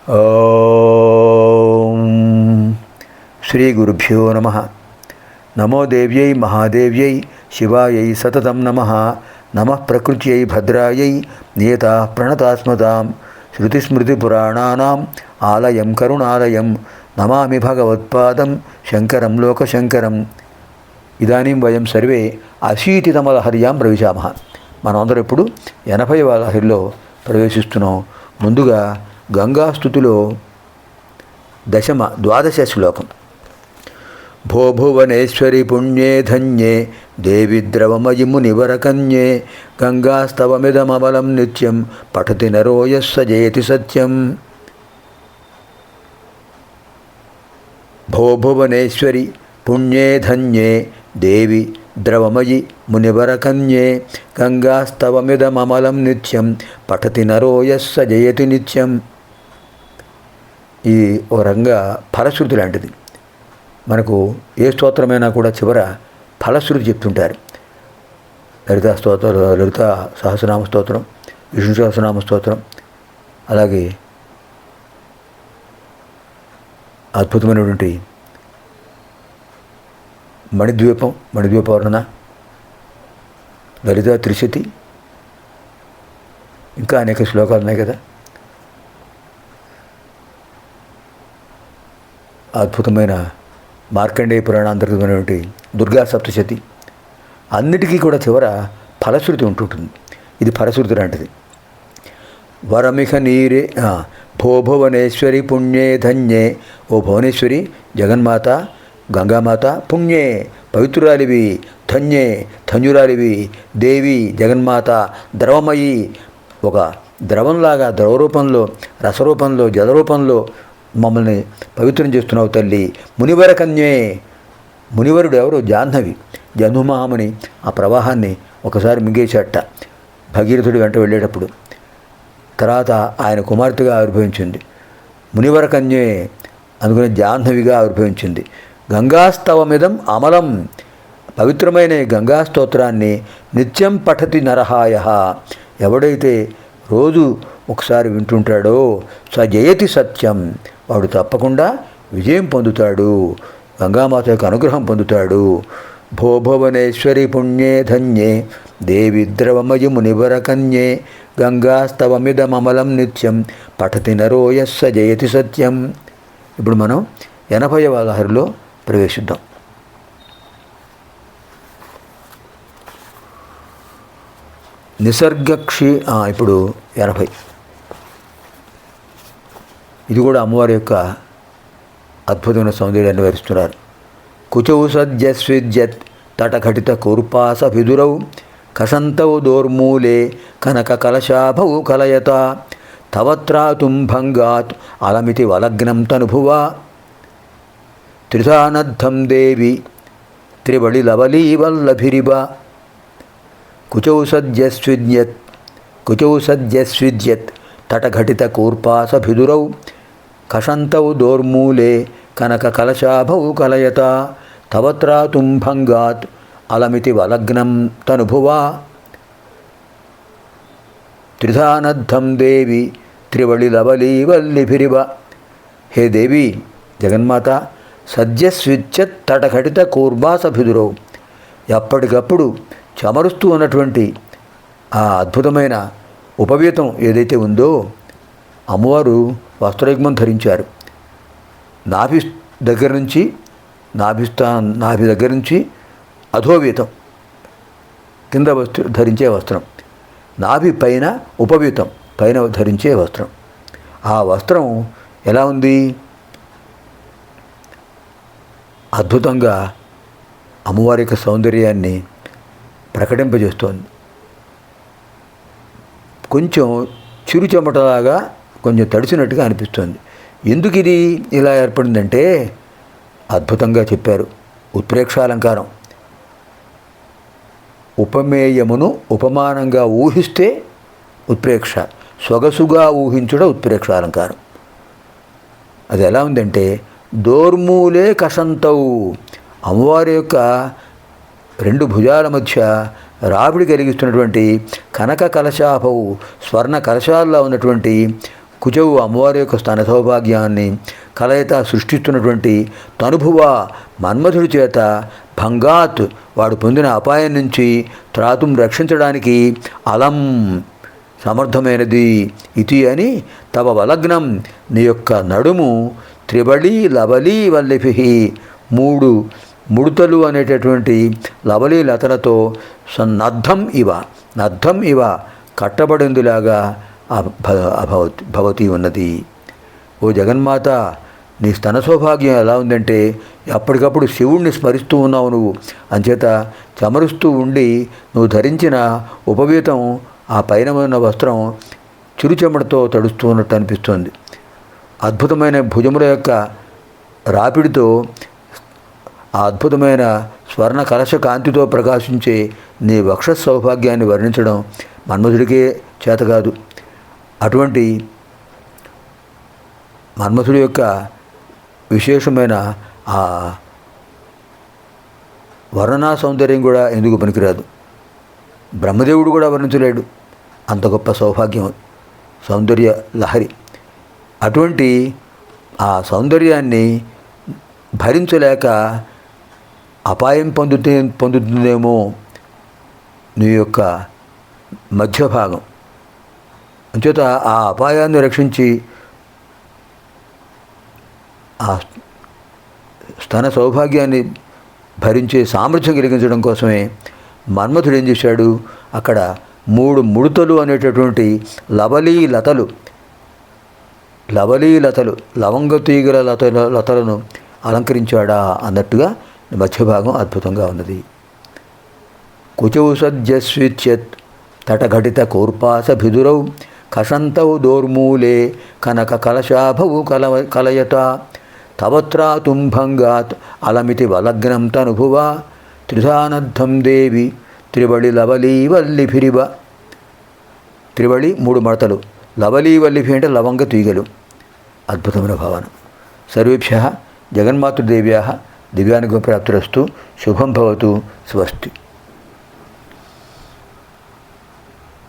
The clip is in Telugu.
ఓం శ్రీ గురుభ్యో నమః. నమో దేవ్యై మహాదేవ్యై శివాయై సతతం నమః. నమః ప్రకృత్యై భద్రాయై నియతా ప్రణతాస్మతాం. శృతిస్మృతిపురాణానాం ఆలయం కరుణాలయం. నమామి భగవత్పాదం శంకరం లోకశంకరం. ఇదానీం వయం సర్వే అశీతితమలహర్యాం ప్రవిశామః. మనమందరం ఇప్పుడు 80వ లహరిలో ప్రవేశిస్తున్నాం. ముందుగా గంగాస్తుతిలో ద్వాదశ శ్లోకం. భో భువనేశ్వరి పుణ్యే ధన్యే దేవి ద్రవమయి మునివరకన్యే గంగాస్తవమిదమమలం నిత్యం పఠతి నరో యస్స జయతి సత్యం. భో భువనేశ్వరి పుణ్యే ధన్యే దేవి ద్రవమయి మునివరకన్యే గంగాస్తవమిదమమలం నిత్యం పఠతి నరో యస్స జయతి నిత్యం. ఈ ఓ రంగా ఫలశ్రుతి లాంటిది. మనకు ఏ స్తోత్రమైనా కూడా చివర ఫలశ్రుతి చెప్తుంటారు. లలితా సహస్రనామ స్తోత్రం, విష్ణు సహస్రనామ స్తోత్రం, అలాగే అద్భుతమైనటువంటి మణిద్వీప వర్ణన, లలితా త్రిశతి, ఇంకా అనేక శ్లోకాలు ఉన్నాయి కదా. అద్భుతమైన మార్కండేయ పురాణాంతర్గతమైనటువంటి దుర్గా సప్తశతి, అన్నిటికీ కూడా చివర ఫలశ్రుతి ఉంటుంటుంది. ఇది ఫలశ్రుతి లాంటిది. వరమిక నీరే భో భువనేశ్వరి పుణ్యే ధన్యే. ఓ భువనేశ్వరి జగన్మాత గంగామాత, పుణ్యే పవిత్రురాలివి, ధన్యే ధన్యురాలివి, దేవి జగన్మాత, ద్రవమయి ఒక ద్రవంలాగా ద్రవరూపంలో, రసరూపంలో, జలరూపంలో మమ్మల్ని పవిత్రం చేస్తున్నావు తల్లి. మునివరకన్యే, మునివరుడు ఎవరు? జాహ్నవి. జహ్నుమహాముని ఆ ప్రవాహాన్ని ఒకసారి మింగేశాట భగీరథుడి వెంట వెళ్ళేటప్పుడు. తర్వాత ఆయన కుమార్తెగా ఆవిర్భవించింది. మునివరకన్యే అందుకని జాహ్నవిగా ఆవిర్భవించింది. గంగాస్తవమిదం అమలం, పవిత్రమైన గంగా స్తోత్రాన్ని నిత్యం పఠతి నరహాయ, ఎవడైతే రోజు ఒకసారి వింటుంటాడో స జయతి సత్యం, వాడు తప్పకుండా విజయం పొందుతాడు, గంగామాత యొక్క అనుగ్రహం పొందుతాడు. భో భువనేశ్వరి పుణ్యే ధన్యే దేవి ద్రవమయి మునివరకన్యే గంగాస్తవమిదమమలం నిత్యం పఠతి నరో యస్స జయతి సత్యం. ఇప్పుడు మనం 80వ లహరిలో ప్రవేశిద్దాం. నిసర్గక్షి. ఇప్పుడు 80. ఇది కూడా అమ్మవారి యొక్క అద్భుతమైన సౌందర్యాన్ని వివరిస్తున్నారు. కుచౌ సద్యస్విద్యత్ తటఘటిత కూర్పాస విదురౌ కసంతౌ దోర్మూలే కనక కలశాభౌ కలయత తవత్రాతుం భంగాత్ అలమితి వలగ్నం తనుభువా త్రిధానద్ధం దేవి త్రివళి లవలీ వల్లభిరివ. కుచౌ సద్యస్విద్యత్ తటఘటిత కూర్పాస భిదురౌ కషంతౌ దోర్మూలే కనక కలశాభౌ కలయత తవత్రాతుం భంగాత్ అలమితి వలగ్నం తనుభువా త్రిధానద్ధం దేవి త్రివళి లవలీ వల్లిభిరివ. హే దేవి జగన్మాత, సద్యస్విచ్యత్ తటఘటిత కూర్బాస భిదురౌ, ఎప్పటికప్పుడు చమరుస్తూ ఉన్నటువంటి ఆ అద్భుతమైన ఉపవీతం ఏదైతే ఉందో, అమ్మవారు వస్త్రయుగ్మం ధరించారు. నాభి దగ్గర నుంచి అధోవీతం కింద ధరించే వస్త్రం, నాభి పైన ఉపవీతం పైన ధరించే వస్త్రం. ఆ వస్త్రం ఎలా ఉంది? అద్భుతంగా అమ్మవారి యొక్క సౌందర్యాన్ని ప్రకటింపజేస్తోంది. కొంచెం చిరు చెమటలాగా కొంచెం తడిసినట్టుగా అనిపిస్తుంది. ఎందుకు ఇది ఇలా ఏర్పడిందంటే అద్భుతంగా చెప్పారు. ఉత్ప్రేక్షాలంకారం. ఉపమేయమును ఉపమానంగా ఊహిస్తే ఉత్ప్రేక్ష, సొగసుగా ఊహించుట ఉత్ప్రేక్షాలంకారం. అది ఎలా ఉందంటే దోర్మూలే కసంతవు, అమ్మవారి యొక్క 2 భుజాల మధ్య రావిడి కలిగిస్తున్నటువంటి కనక కలశాభవు, స్వర్ణ కలశాల్లో ఉన్నటువంటి కుజవు అమ్మవారి యొక్క స్తన సౌభాగ్యాన్ని కలయిత సృష్టిస్తున్నటువంటి తనుభువ మన్మధుడి చేత భంగాత్ వాడు పొందిన అపాయం నుంచి త్రాతుం రక్షించడానికి అలం సమర్థమైనది ఇది అని తవ వలగ్నం నీ యొక్క నడుము త్రిబళి లవలి వల్లిభి 3 ముడతలు అనేటటువంటి లవలి లతలతో నద్ధం ఇవ కట్టబడిందిలాగా భవతి ఉన్నది. ఓ జగన్మాత, నీ స్తన సౌభాగ్యం ఎలా ఉందంటే అప్పటికప్పుడు శివుణ్ణి స్మరిస్తూ ఉన్నావు నువ్వు. అంచేత చమరుస్తూ ఉండి నువ్వు ధరించిన ఉపవీతం ఆ పైన ఉన్న వస్త్రం చిరుచెమటతో తడుస్తూ ఉన్నట్టు అనిపిస్తుంది. అద్భుతమైన భుజముల యొక్క రాపిడితో ఆ అద్భుతమైన స్వర్ణ కలశ కాంతితో ప్రకాశించే నీ వక్ష సౌభాగ్యాన్ని వర్ణించడం మన్మధుడికే చేత కాదు. అటువంటి మన్మథుడి యొక్క విశేషమైన ఆ వర్ణనా సౌందర్యం కూడా ఎందుకు పనికిరాదు. బ్రహ్మదేవుడు కూడా వర్ణించలేడు, అంత గొప్ప సౌభాగ్యం, సౌందర్య లహరి. అటువంటి ఆ సౌందర్యాన్ని భరించలేక అపాయం పొందుతుందేమో నీ యొక్క మధ్య భాగం. అంచేత ఆ అపాయాన్ని రక్షించి ఆ స్తన సౌభాగ్యాన్ని భరించే సామర్థ్యం కలిగించడం కోసమే మన్మథుడు ఏం చేశాడు, అక్కడ 3 ముడతలు అనేటటువంటి లవలీ లతలు లవంగ తీగల లతలను అలంకరించాడా అన్నట్టుగా మధ్యభాగం అద్భుతంగా ఉన్నది. కుచౌ సద్యస్విచ్యత్ తటఘటిత కోర్పాస భిదురౌ కషంతౌ దోర్మూలే కనక కలశాభవు కలయత తవత్రాతుం భంగాత్ అలమితి వలగ్నం తనుభువా త్రిధానద్ధం దేవి త్రిబళి లవలీ వల్లిభిరివ. త్రిబళి 3 మడతలు, లవలీ వల్లిభి అంటే లవంగ తీగలు. అద్భుతమైన భావన. సర్వేభ్యః జగన్మాతృదేవ్యాः దివ్యానుగ్రహప్రాప్తిరస్తు. శుభం భవతు. స్వస్తి.